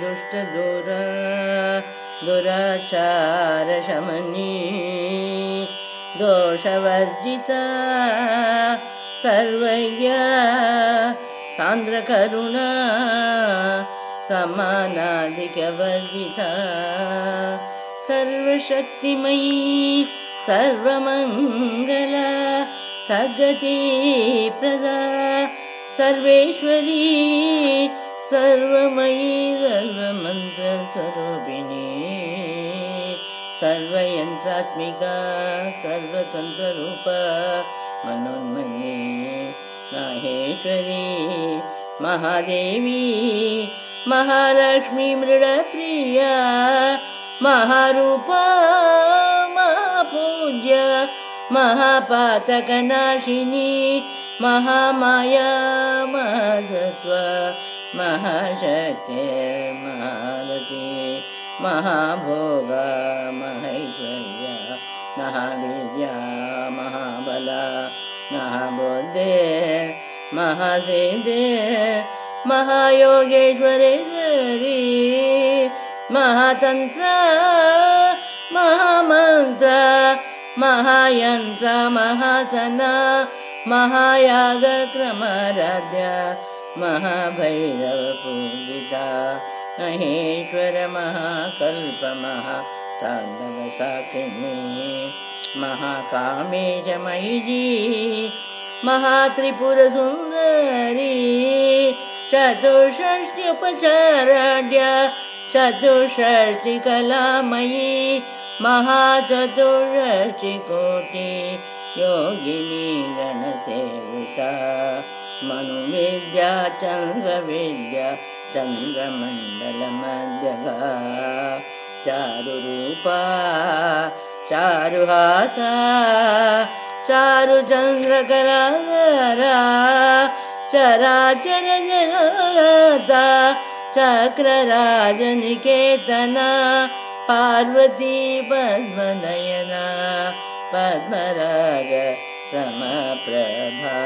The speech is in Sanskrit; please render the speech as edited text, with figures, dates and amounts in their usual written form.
दुष्टदूरा दुराचारशमनी दोषवर्जिता सर्वज्ञा सान्द्रकरुणा समानाधिकवर्जिता सर्वशक्तिमयी सर्वमङ्गला सद्गतिप्रदा सर्वेश्वरी सर्वमयी सर्वमन्त्रस्वरूपिणी सर्वयन्त्रात्मिका सर्वतन्त्ररूपा मनोन्मनी माहेश्वरी महादेवी महालक्ष्मी मृडप्रिया महारूपा महापूज्या महापातकनाशिनी महामाया महासत्त्वा महाशक्ति महारति महाभोगा महैश्वर्या महावीर्या महाबला महाबुद्धे महासिद्धे महायोगेश्वरेश्वरी महातन्त्र महामन्त्र महायन्त्र महासना महायागक्रमाराध्या महाभैरवपूजिता महेश्वर महाकल्प महाताण्डवसाक्षिणी महाकामेशमयी महात्रिपुरसुन्दरी चतुष्षष्ट्युपचाराढ्या चतुष्षष्टिकलामयी महाचतुष्षष्टिकोटि योगिनी गणसेविता मनुविद्या चन्द्रविद्या चन्द्रमण्डलमध्यगा चारुरूपा चारुहासा चारुचन्द्रकलाधरा चराचर जगता चक्रराजनिकेतना पार्वती पद्मनयना पद्मराग समप्रभा।